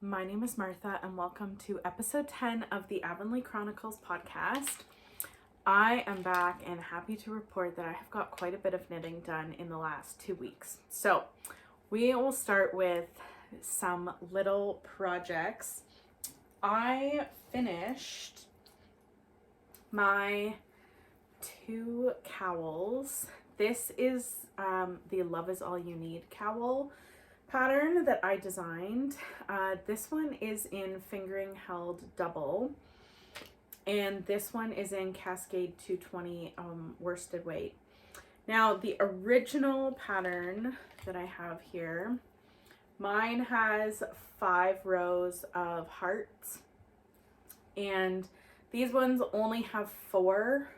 My name is Martha and welcome to episode 10 of the Avonlea Chronicles podcast. I am back and happy to report that I have got quite a bit of knitting done in the last 2 weeks. So we will start with some little projects. I finished my 2 cowls. This is the Love Is All You Need cowl pattern that I designed. This one is in fingering held double, and this one is in Cascade 220 worsted weight. Now the original pattern that I have here, mine has 5 rows of hearts, and these ones only have 4,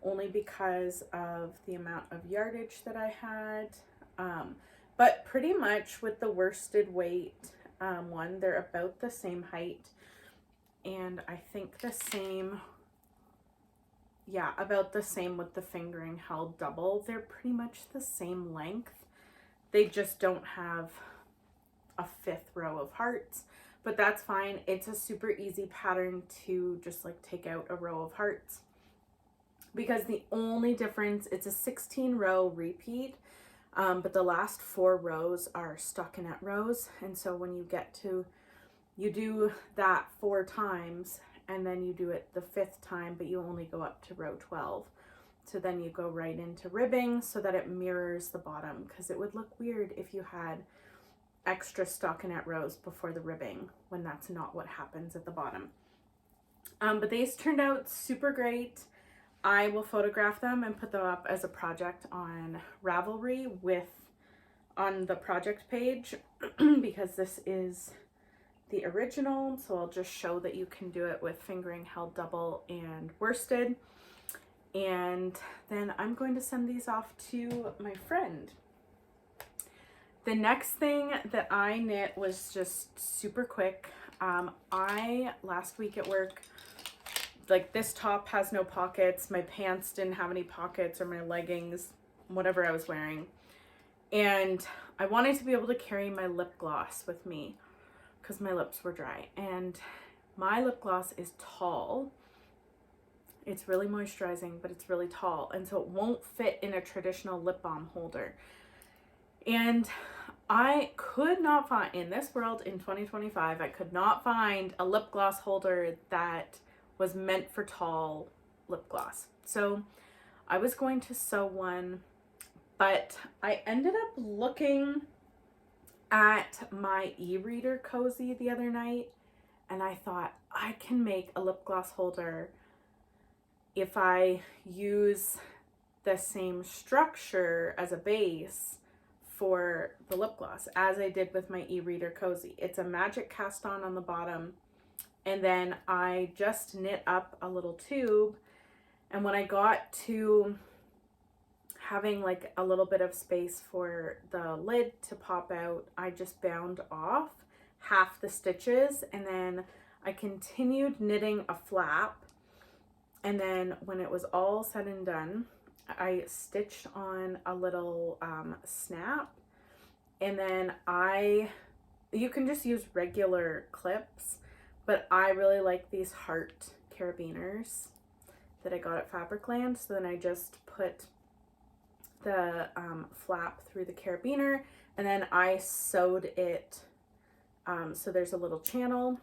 only because of the amount of yardage that I had. But pretty much with the worsted weight one, they're about the same height, and I think the same, yeah, about the same with the fingering held double. They're pretty much the same length. They just don't have a 5th row of hearts, but that's fine. It's a super easy pattern to just like take out a row of hearts, because the only difference, it's a 16 row repeat. But the last 4 rows are stockinette rows, and so when you get to, you do that 4 times, and then you do it the 5th time, but you only go up to row 12. So then you go right into ribbing so that it mirrors the bottom, because it would look weird if you had extra stockinette rows before the ribbing when that's not what happens at the bottom. But these turned out super great. I will photograph them and put them up as a project on Ravelry on the project page because this is the original. So I'll just show that you can do it with fingering held double and worsted. And then I'm going to send these off to my friend. The next thing that I knit was just super quick. Last week at work, like, this top has no pockets, my pants didn't have any pockets, or my leggings, whatever I was wearing. And I wanted to be able to carry my lip gloss with me because my lips were dry. And my lip gloss is tall. It's really moisturizing, but it's really tall. And so it won't fit in a traditional lip balm holder. And I could not find, in this world in 2025, I could not find a lip gloss holder that was meant for tall lip gloss. So I was going to sew one, but I ended up looking at my e-reader cozy the other night, and I thought I can make a lip gloss holder if I use the same structure as a base for the lip gloss as I did with my e-reader cozy. It's a magic cast on the bottom, and then I just knit up a little tube. And when I got to having like a little bit of space for the lid to pop out, I just bound off half the stitches, and then I continued knitting a flap. And then when it was all said and done, I stitched on a little snap, and then you can just use regular clips, but I really like these heart carabiners that I got at Fabricland. So then I just put the flap through the carabiner, and then I sewed it so there's a little channel.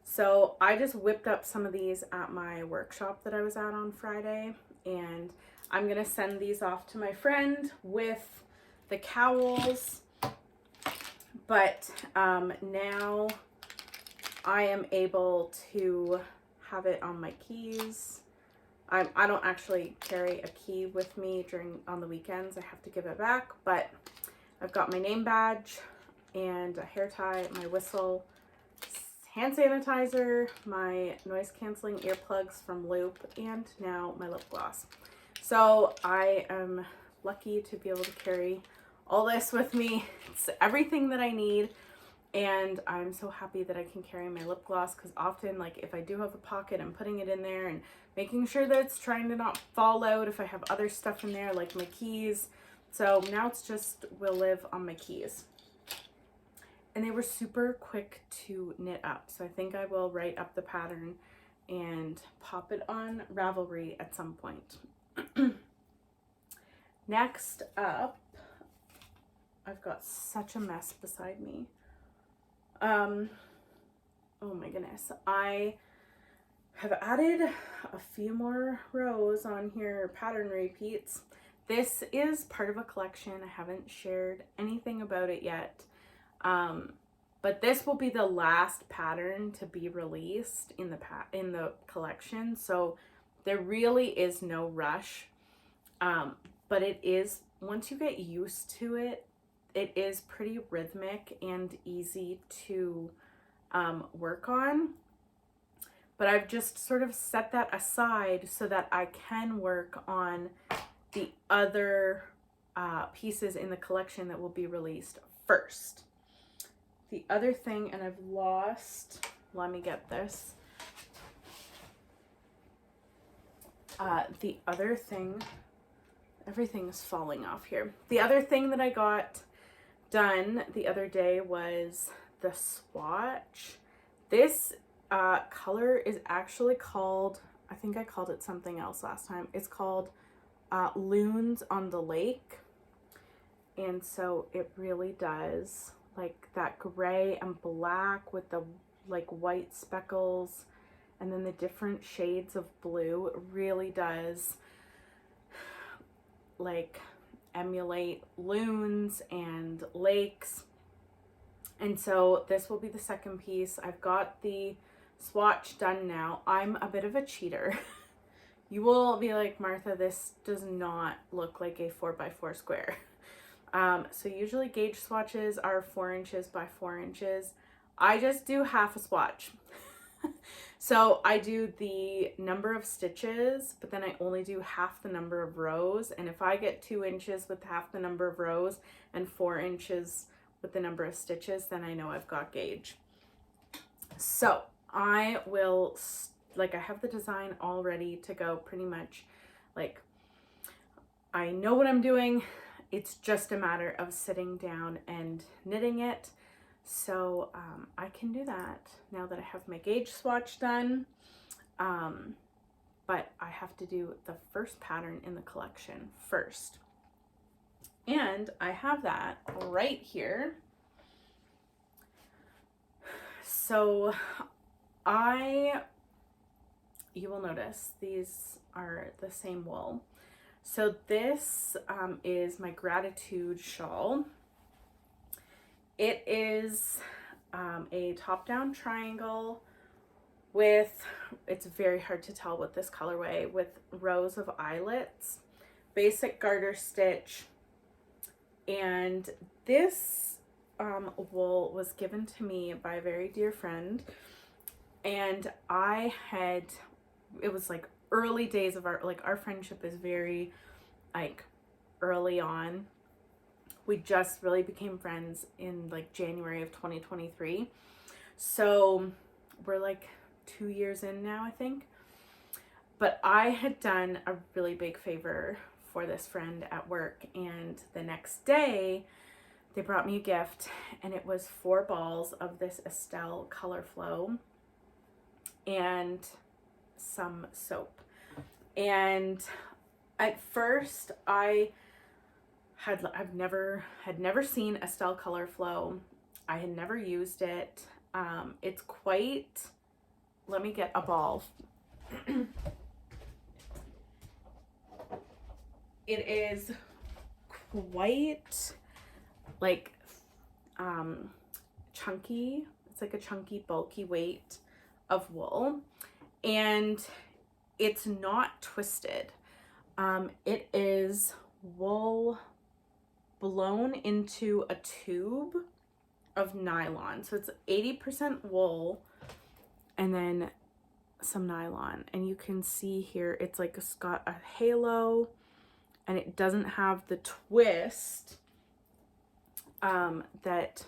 So I just whipped up some of these at my workshop that I was at on Friday, and I'm gonna send these off to my friend with the cowls. But now I am able to have it on my keys. I don't actually carry a key with me on the weekends. I have to give it back, but I've got my name badge and a hair tie, my whistle, hand sanitizer, my noise canceling earplugs from Loop, and now my lip gloss. So I am lucky to be able to carry all this with me. It's everything that I need. And I'm so happy that I can carry my lip gloss, because often, like, if I do have a pocket, I'm putting it in there and making sure that it's trying to not fall out if I have other stuff in there, like my keys. So now it's just will live on my keys. and they were super quick to knit up. So I think I will write up the pattern and pop it on Ravelry at some point. Next up, I've got such a mess beside me. Oh my goodness. I have added a few more rows on here, pattern repeats. This is part of a collection. I haven't shared anything about it yet. But this will be the last pattern to be released in the collection. So there really is no rush. But it is, once you get used to it, it is pretty rhythmic and easy to work on. But I've just sort of set that aside so that I can work on the other pieces in the collection that will be released first. The other thing, and I've lost, let me get this. The other thing, everything is falling off here. The other thing that I got done the other day was the swatch. This color is actually called, I think I called it something else last time. It's called Loons on the Lake. And so it really does, like that gray and black with the like white speckles and then the different shades of blue. It really does like emulate loons and lakes. And so this will be the second piece. I've got the swatch done now. I'm a bit of a cheater. You will be like, Martha, this does not look like a 4x4 square. So usually gauge swatches are 4 inches by 4 inches. I just do half a swatch. So I do the number of stitches, but then I only do half the number of rows. And if I get 2 inches with half the number of rows and 4 inches with the number of stitches, then I know I've got gauge. So I will, like, I have the design all ready to go pretty much. Like, I know what I'm doing. It's just a matter of sitting down and knitting it. So I can do that now that I have my gauge swatch done. But I have to do the first pattern in the collection first. And I have that right here. So you will notice these are the same wool. So this is my gratitude shawl. It is a top-down triangle with, it's very hard to tell with this colorway, with rows of eyelets, basic garter stitch, and this wool was given to me by a very dear friend, and it was like early days of our friendship is very like early on. We just really became friends in like January of 2023. So we're like 2 years in now, I think. But I had done a really big favor for this friend at work, and the next day they brought me a gift, and it was 4 balls of this Estelle Color Flow and some soap. And at first I've never seen Estelle Color Flow. I had never used it. It's quite, let me get a ball. It is quite like chunky. It's like a chunky, bulky weight of wool, and it's not twisted. It is wool blown into a tube of nylon. So it's 80% wool and then some nylon. And you can see here, it's like it's got a halo, and it doesn't have the twist that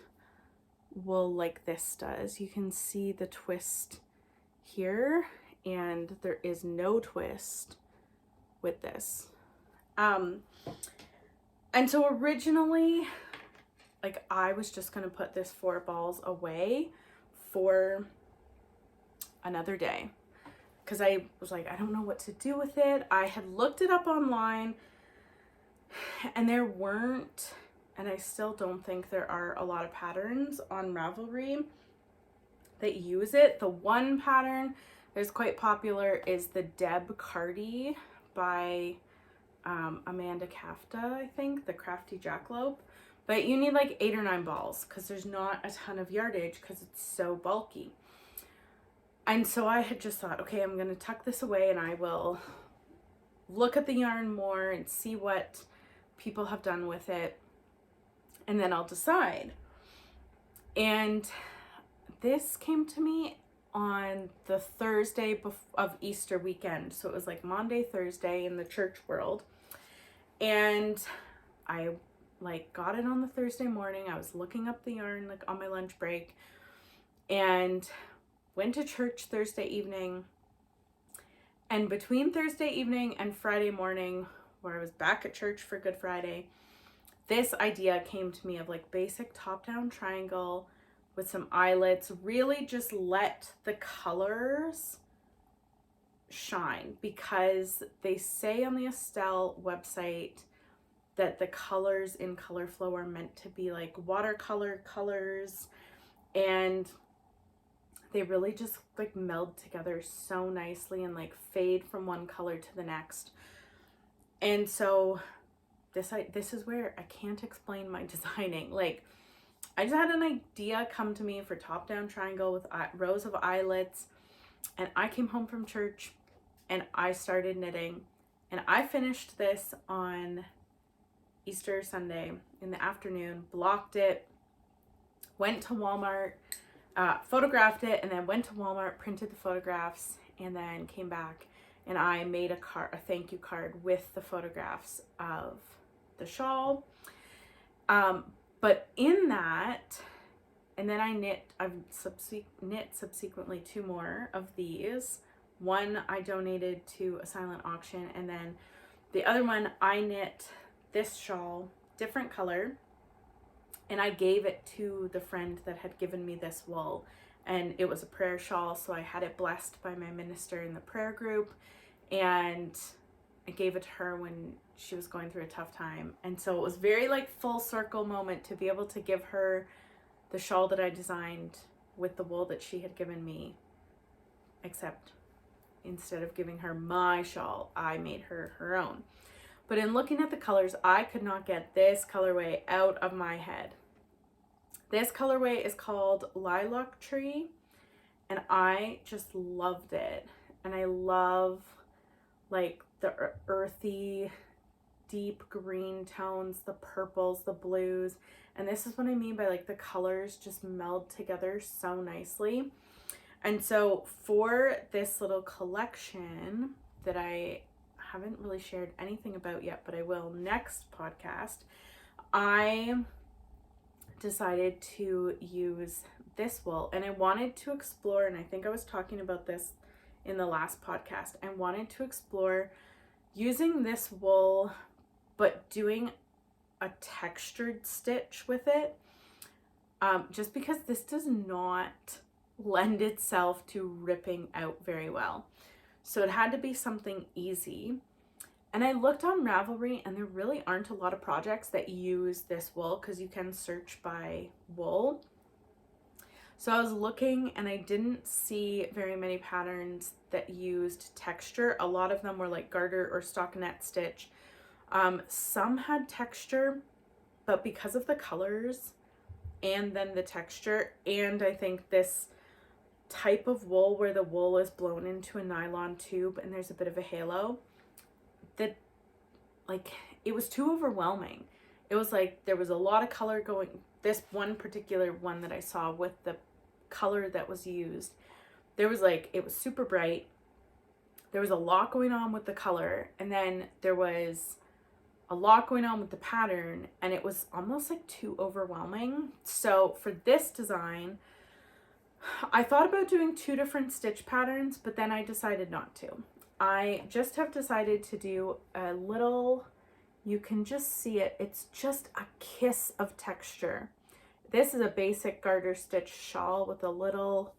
wool like this does. You can see the twist here, and there is no twist with this. And so originally like I was just going to put this 4 balls away for another day. Because I was like, I don't know what to do with it. I had looked it up online and there weren't, and I still don't think there are a lot of patterns on Ravelry that use it. The one pattern that's quite popular is the Deb Cardi by Amanda Kafta, I think, the Crafty Jackalope. But you need like 8 or 9 balls because there's not a ton of yardage because it's so bulky. And so I had just thought, okay, I'm going to tuck this away and I will look at the yarn more and see what people have done with it. And then I'll decide. And this came to me on the Thursday of Easter weekend. So it was like Monday, Thursday in the church world. And I like got it on the Thursday morning. I was looking up the yarn like on my lunch break and went to church Thursday evening. And between Thursday evening and Friday morning, where I was back at church for Good Friday, this idea came to me of like basic top-down triangle with some eyelets. Really just let the colors shine, because they say on the Estelle website that the colors in Color Flow are meant to be like watercolor colors, and they really just like meld together so nicely and like fade from one color to the next. And so this is where I can't explain my designing. Like I just had an idea come to me for top down triangle with rows of eyelets, and I came home from church and I started knitting, and I finished this on Easter Sunday in the afternoon, blocked it, went to Walmart, photographed it, and then went to Walmart, printed the photographs, and then came back and I made a thank you card with the photographs of the shawl. But in that, and then I've knit subsequently 2 more of these. One I donated to a silent auction, and then the other one I knit this shawl, different color, and I gave it to the friend that had given me this wool, and it was a prayer shawl, so I had it blessed by my minister in the prayer group, and I gave it to her when she was going through a tough time. And so it was very like full circle moment to be able to give her the shawl that I designed with the wool that she had given me, except instead of giving her my shawl, I made her her own. But in looking at the colors, I could not get this colorway out of my head. This colorway is called Lilac Tree, and I just loved it. And I love like the earthy, deep green tones, the purples, the blues. And this is what I mean by like the colors just meld together so nicely. And so for this little collection that I haven't really shared anything about yet, but I will next podcast, I decided to use this wool, and I wanted to explore, and I think I was talking about this in the last podcast, I wanted to explore using this wool but doing a textured stitch with it, just because this does not lend itself to ripping out very well. So it had to be something easy. And I looked on Ravelry, and there really aren't a lot of projects that use this wool because you can search by wool. So I was looking and I didn't see very many patterns that used texture. A lot of them were like garter or stockinette stitch. Some had texture, but because of the colors and then the texture, and I think this type of wool where the wool is blown into a nylon tube and there's a bit of a halo, that like it was too overwhelming. It was like there was a lot of color going. This one particular one that I saw with the color that was used, there was like, it was super bright, there was a lot going on with the color, and then there was a lot going on with the pattern, and it was almost like too overwhelming. So for this design, I thought about doing 2 different stitch patterns, but then I decided not to. I just have decided to do a little you can just see it. It's just a kiss of texture. This is a basic garter stitch shawl with a little,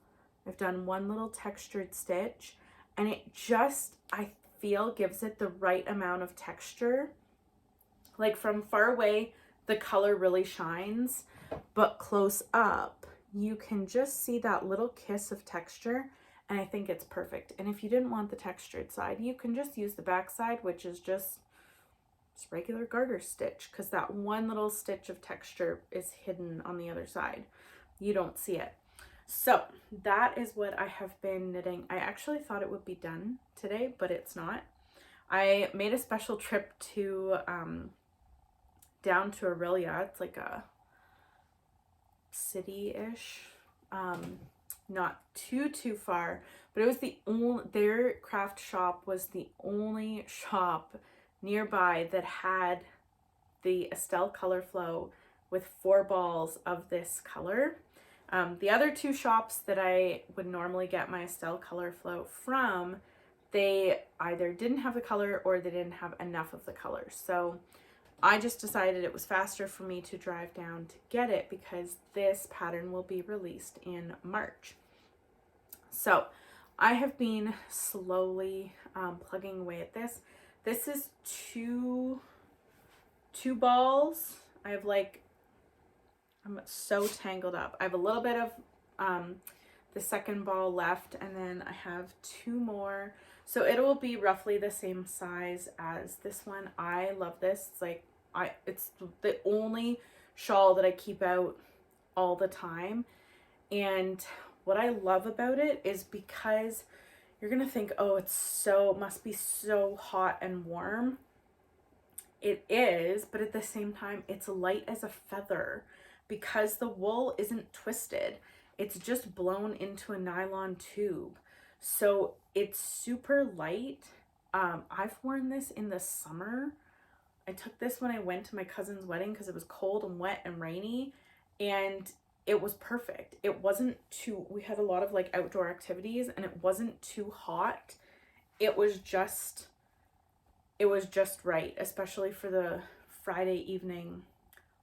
I've done one little textured stitch, and it just, I feel, gives it the right amount of texture. Like from far away, the color really shines, but close up, you can just see that little kiss of texture, and I think it's perfect. And if you didn't want the textured side, you can just use the back side, which is just regular garter stitch, because that one little stitch of texture is hidden on the other side. You don't see it. So that is what I have been knitting. I actually thought it would be done today, but it's not. I made a special trip to down to Avonlea. It's like a city-ish, not too far, but it was the only, their craft shop was the only shop nearby that had the Estelle color flow with 4 balls of this color. The other 2 shops that I would normally get my Estelle color flow from, they either didn't have the color or they didn't have enough of the color. So I just decided it was faster for me to drive down to get it, because this pattern will be released in March. So I have been slowly plugging away at this. This is two balls. I have like, I'm so tangled up. I have a little bit of the second ball left, and then I have 2 more. So it will be roughly the same size as this one. I love this. It's like, it's the only shawl that I keep out all the time. And what I love about it is because you're gonna think, oh, must be so hot and warm. It is, but at the same time, it's light as a feather because the wool isn't twisted. It's just blown into a nylon tube. So it's super light. I've worn this in the summer. I took this when I went to my cousin's wedding because it was cold and wet and rainy, and it was perfect. It wasn't too, we had a lot of like outdoor activities, and it wasn't too hot. It was just right, especially for the Friday evening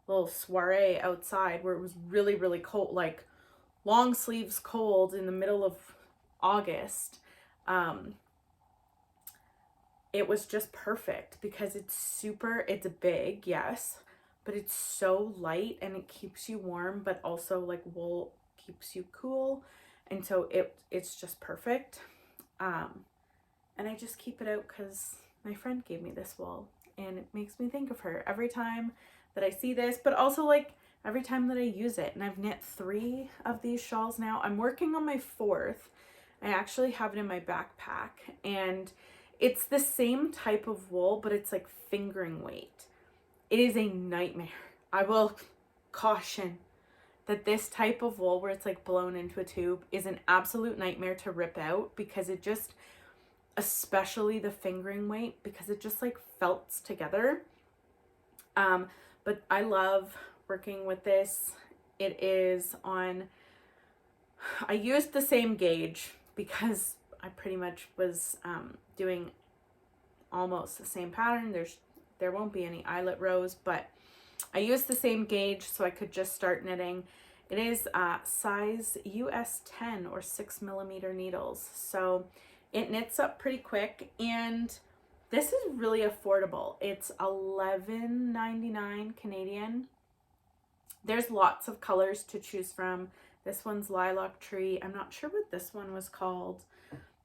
little soiree outside where it was really, really cold, like long sleeves cold in the middle of August. It was just perfect because it's big, yes, but it's so light and it keeps you warm, but also like wool keeps you cool. And so it's just perfect. And I just keep it out because my friend gave me this wool, and it makes me think of her every time that I see this, but also like every time that I use it. And I've knit 3 of these shawls now. I'm working on my 4th. I actually have it in my backpack, and it's the same type of wool, but it's like fingering weight. It is a nightmare. I will caution that this type of wool where it's like blown into a tube is an absolute nightmare to rip out, because it just, especially the fingering weight, because it just like felts together. But I love working with this. It is on, I used the same gauge because I pretty much was doing almost the same pattern. There won't be any eyelet rows, but I used the same gauge so I could just start knitting. It is size US 10 or 6mm needles, so it knits up pretty quick, and this is really affordable. It's $11.99 Canadian. There's lots of colors to choose from. This one's Lilac Tree. I'm not sure what this one was called.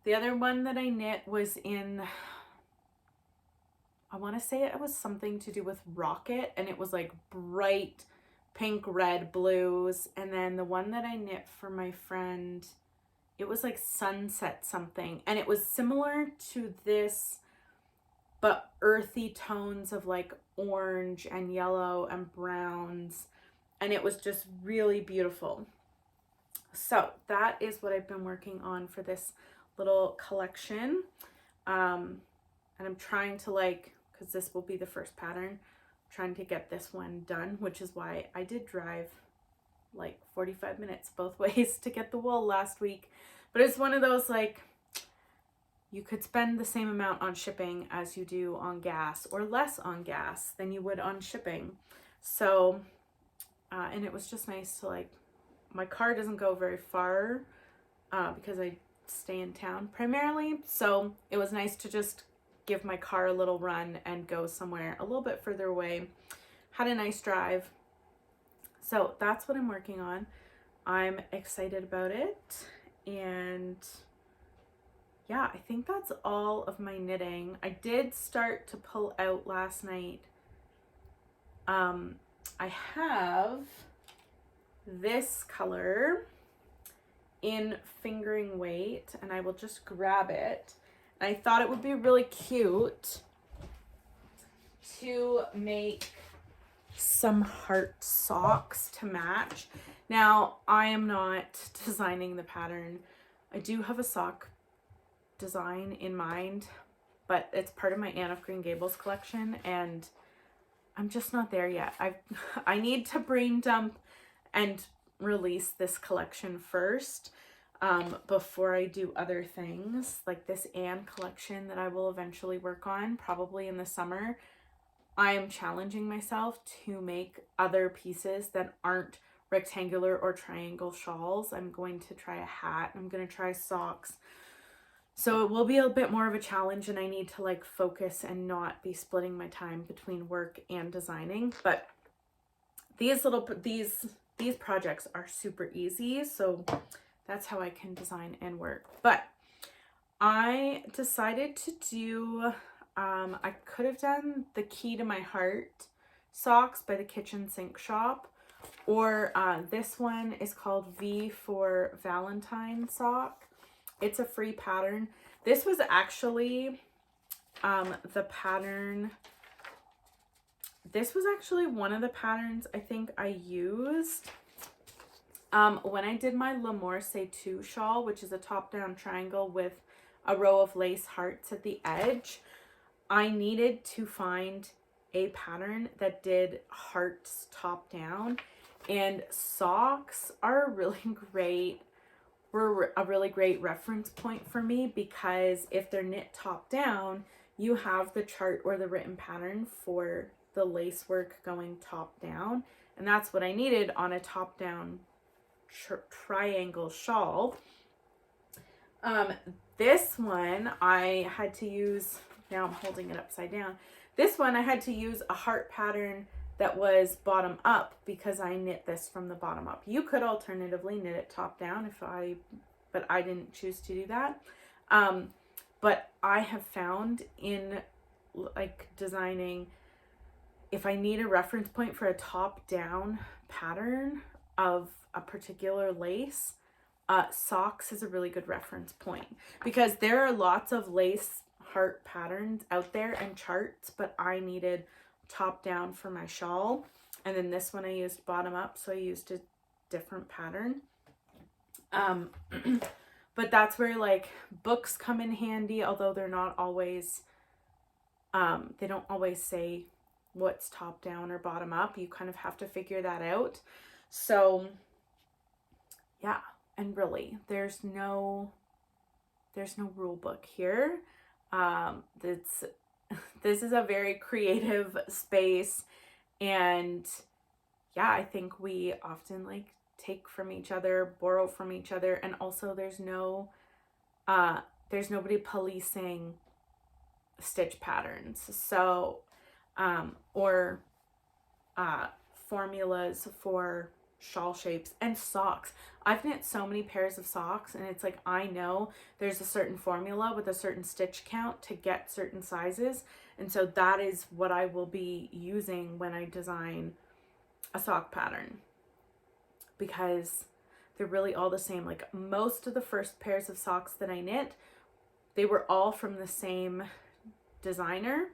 The other one that I knit was in, I want to say it was something to do with Rocket, and it was like bright pink, red, blues. And then the one that I knit for my friend, it was like Sunset something, and it was similar to this, but earthy tones of like orange and yellow and browns, and it was just really beautiful. So that is what I've been working on for this little collection. And I'm trying to, like, because this will be the first pattern, trying to get this one done, which is why I did drive like 45 minutes both ways to get the wool last week. But it's one of those, like, you could spend the same amount on shipping as you do on gas, or less on gas than you would on shipping. So, and it was just nice to like, my car doesn't go very far because I stay in town primarily. So it was nice to just give my car a little run and go somewhere a little bit further away. Had a nice drive. So that's what I'm working on. I'm excited about it. And yeah, I think that's all of my knitting. I did start to pull out last night. I have this color in fingering weight, and I will just grab it. And I thought it would be really cute to make some heart socks to match. Now, I am not designing the pattern. I do have a sock design in mind, but it's part of my Anne of Green Gables collection, and I'm just not there yet. I need to brain dump and release this collection first before I do other things like this Anne collection that I will eventually work on probably in the summer. I am challenging myself to make other pieces that aren't rectangular or triangle shawls. I'm going to try a hat. I'm going to try socks. So it will be a bit more of a challenge, and I need to like focus and not be splitting my time between work and designing. But these projects are super easy, so that's how I can design and work. But I decided to do, I could have done the Key to My Heart socks by the Kitchen Sink Shop, or this one is called V for Valentine sock. It's a free pattern. This was actually the pattern. This was actually one of the patterns I think I used when I did my L'Amour C'est Tout shawl, which is a top-down triangle with a row of lace hearts at the edge. I needed to find a pattern that did hearts top down, and socks are were a really great reference point for me, because if they're knit top down, you have the chart or the written pattern for the lace work going top down, and that's what I needed on a top down triangle shawl. This one I had to use, now I'm holding it upside down. This one I had to use a heart pattern that was bottom up because I knit this from the bottom up. You could alternatively knit it top down but I didn't choose to do that. But I have found in like designing, if I need a reference point for a top down pattern of a particular lace, socks is a really good reference point, because there are lots of lace heart patterns out there and charts, but I needed top down for my shawl. And then this one I used bottom up, so I used a different pattern. But that's where like books come in handy, although they're not always, they don't always say what's top down or bottom up. You kind of have to figure that out. So yeah, and really there's no rule book here. This is a very creative space, and yeah, I think we often like take from each other, borrow from each other, and also there's nobody policing stitch patterns, so or formulas for shawl shapes and socks. I've knit so many pairs of socks, and it's like I know there's a certain formula with a certain stitch count to get certain sizes, and so that is what I will be using when I design a sock pattern, because they're really all the same. Like most of the first pairs of socks that I knit, they were all from the same designer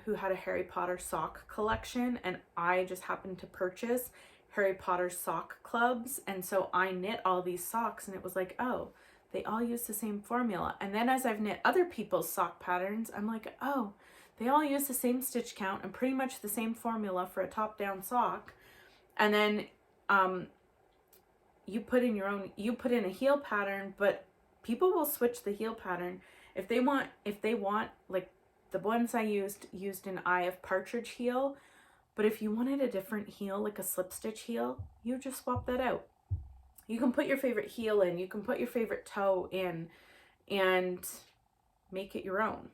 who had a Harry Potter sock collection, and I just happened to purchase Harry Potter sock clubs, and so I knit all these socks, and it was like, oh, they all use the same formula. And then as I've knit other people's sock patterns, I'm like, oh, they all use the same stitch count and pretty much the same formula for a top down sock. And then you put in a heel pattern, but people will switch the heel pattern if they want, like the ones I used an Eye of Partridge heel, but if you wanted a different heel, like a slip stitch heel, you just swap that out. You can put your favorite heel in, you can put your favorite toe in, and make it your own.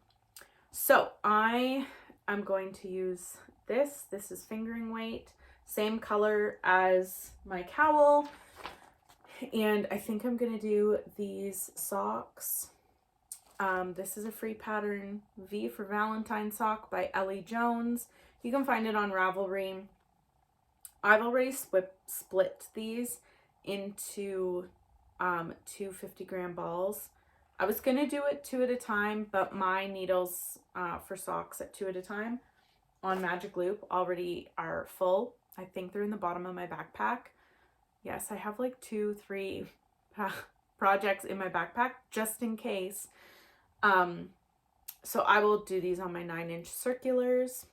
So I am going to use this. This is fingering weight, same color as my cowl. And I think I'm going to do these socks. This is a free pattern, V for Valentine sock by Ellie Jones. You can find it on Ravelry. I've already split these into 2 50-gram balls. I was going to do it 2 at a time, but my needles for socks at 2 at a time on Magic Loop already are full. I think they're in the bottom of my backpack. Yes, I have like 2, 3 projects in my backpack just in case. So I will do these on my 9-inch circulars.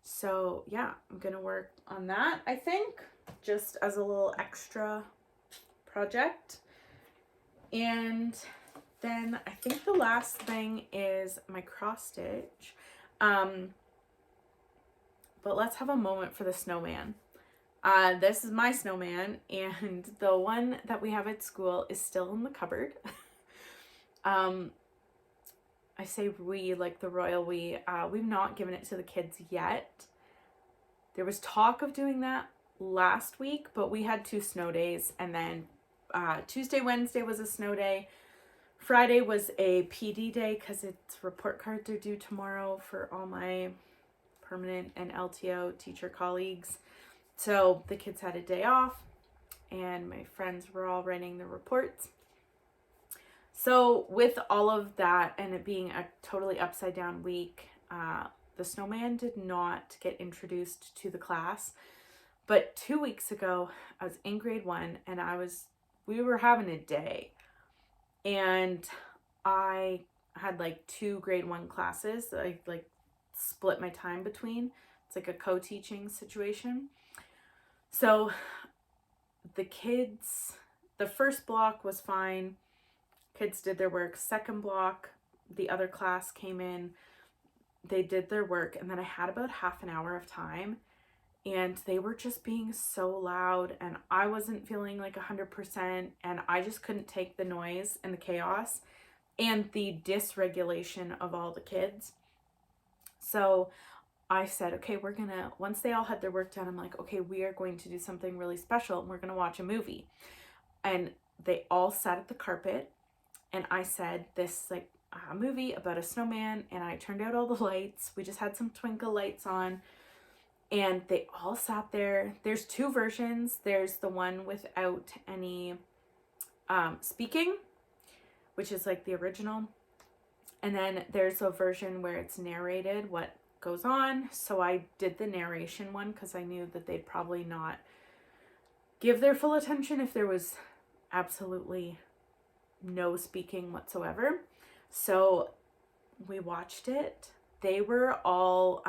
So yeah, I'm going to work on that, I think, just as a little extra project. And then I think the last thing is my cross stitch. But let's have a moment for the snowman. This is my snowman, and the one that we have at school is still in the cupboard. I say we, like the royal we. We've not given it to the kids yet. There was talk of doing that last week, but we had 2 snow days, and then Tuesday, Wednesday was a snow day. Friday was a PD day because its report cards are due tomorrow for all my permanent and LTO teacher colleagues. So the kids had a day off, and my friends were all writing the reports. So with all of that and it being a totally upside down week, the snowman did not get introduced to the class. But 2 weeks ago, I was in grade 1 and we were having a day. And I had like 2 grade 1 classes that I like split my time between. It's like a co-teaching situation. So the kids, the first block was fine. Kids did their work. Second block, the other class came in. They did their work. And then I had about half an hour of time. And they were just being so loud. And I wasn't feeling like 100%. And I just couldn't take the noise and the chaos and the dysregulation of all the kids. So I said, okay, once they all had their work done, I'm like, okay, we are going to do something really special. And we're going to watch a movie. And they all sat at the carpet. And I said, this like a movie about a snowman. And I turned out all the lights. We just had some twinkle lights on. And they all sat there. There's 2 versions. There's the one without any speaking, which is like the original. And then there's a version where it's narrated what goes on. So I did the narration one because I knew that they'd probably not give their full attention if there was absolutely no speaking whatsoever. So we watched it. They were all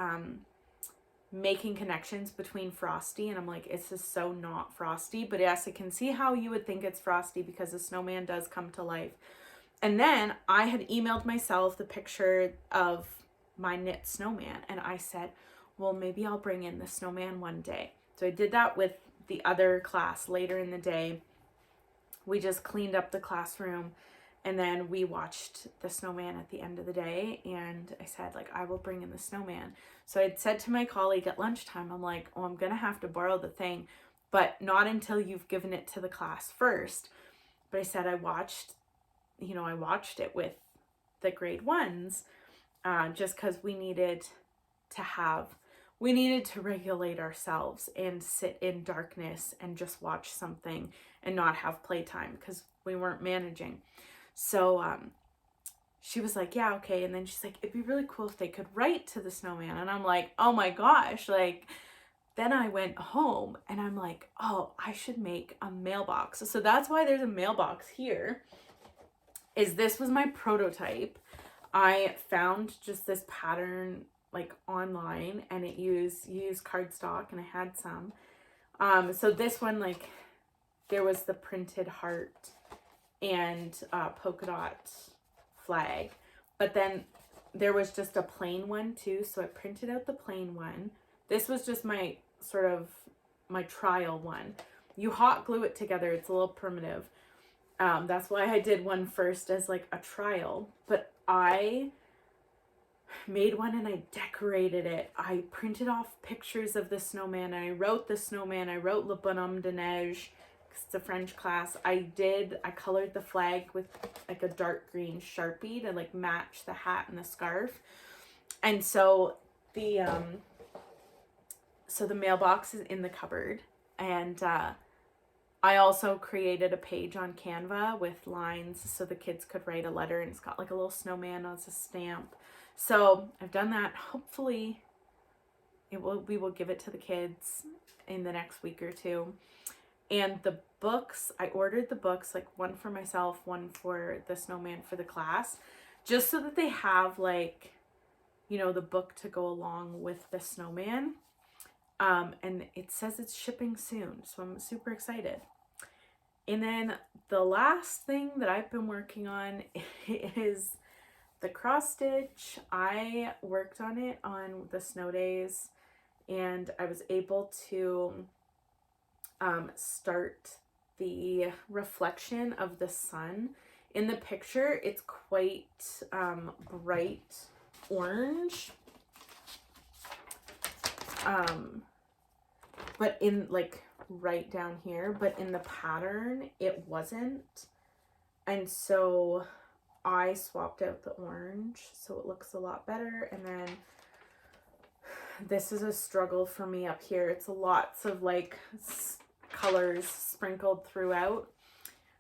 making connections between Frosty, and I'm like, it's just so not Frosty. But yes, I can see how you would think it's Frosty because the snowman does come to life. And then I had emailed myself the picture of my knit snowman, and I said, well, maybe I'll bring in the snowman one day. So I did that with the other class later in the day. We just cleaned up the classroom, and then we watched the snowman at the end of the day. And I said, like, I will bring in the snowman. So I'd said to my colleague at lunchtime, I'm like, oh, I'm going to have to borrow the thing, but not until you've given it to the class first. But I said, I watched it with the grade 1s, just because we needed to regulate ourselves and sit in darkness and just watch something and not have playtime because we weren't managing. So she was like, yeah, okay. And then she's like, it'd be really cool if they could write to the snowman. And I'm like, oh my gosh. Like, then I went home and I'm like, oh, I should make a mailbox. So that's why there's a mailbox here. This was my prototype. I found just this pattern like online, and it used cardstock, and I had some. So this one, like, there was the printed heart and polka dot flag. But then there was just a plain one too, so I printed out the plain one. This was just my sort of my trial one. You hot glue it together. It's a little primitive. That's why I did one first as like a trial. But I made one and I decorated it. I printed off pictures of the snowman. And I wrote the snowman. I wrote Le Bonhomme de Neige. It's a French class. I colored the flag with like a dark green Sharpie to like match the hat and the scarf. And so the mailbox is in the cupboard. And I also created a page on Canva with lines so the kids could write a letter, and it's got like a little snowman as a stamp. So I've done that. Hopefully we will give it to the kids in the next week or two. And the books, I ordered the books, like one for myself, one for the snowman for the class, just so that they have like, you know, the book to go along with the snowman. And it says it's shipping soon, so I'm super excited. And then the last thing that I've been working on is the cross stitch. I worked on it on the snow days, and I was able to start the reflection of the sun. In the picture, it's quite bright orange. But in like right down here, but in the pattern it wasn't, and so I swapped out the orange so it looks a lot better. And then this is a struggle for me up here. It's lots of like colors sprinkled throughout,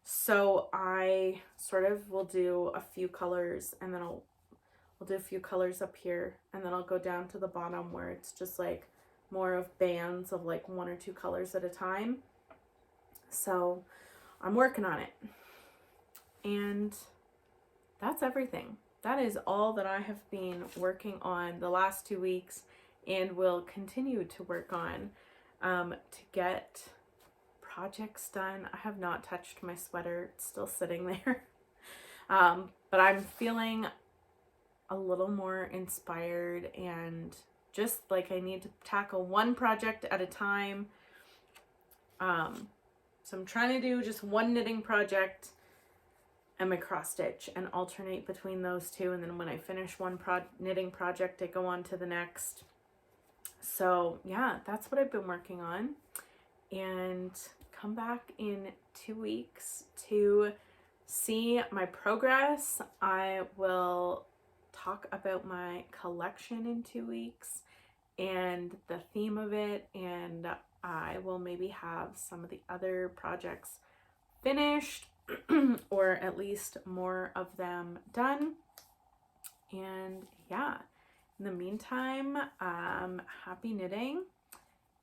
so I sort of will do a few colors, and then I'll do a few colors up here, and then I'll go down to the bottom where it's just like more of bands of like 1 or 2 colors at a time. So I'm working on it. And that's everything. That is all that I have been working on the last 2 weeks, and will continue to work on to get projects done. I have not touched my sweater. It's still sitting there. But I'm feeling a little more inspired, and just like I need to tackle one project at a time. So I'm trying to do just one knitting project and my cross stitch, and alternate between those two. And then when I finish one knitting project, I go on to the next. So yeah, that's what I've been working on. And come back in 2 weeks to see my progress. I will talk about my collection in 2 weeks and the theme of it, and I will maybe have some of the other projects finished or at least more of them done. And yeah, in the meantime, happy knitting,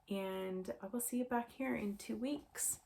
and I will see you back here in 2 weeks.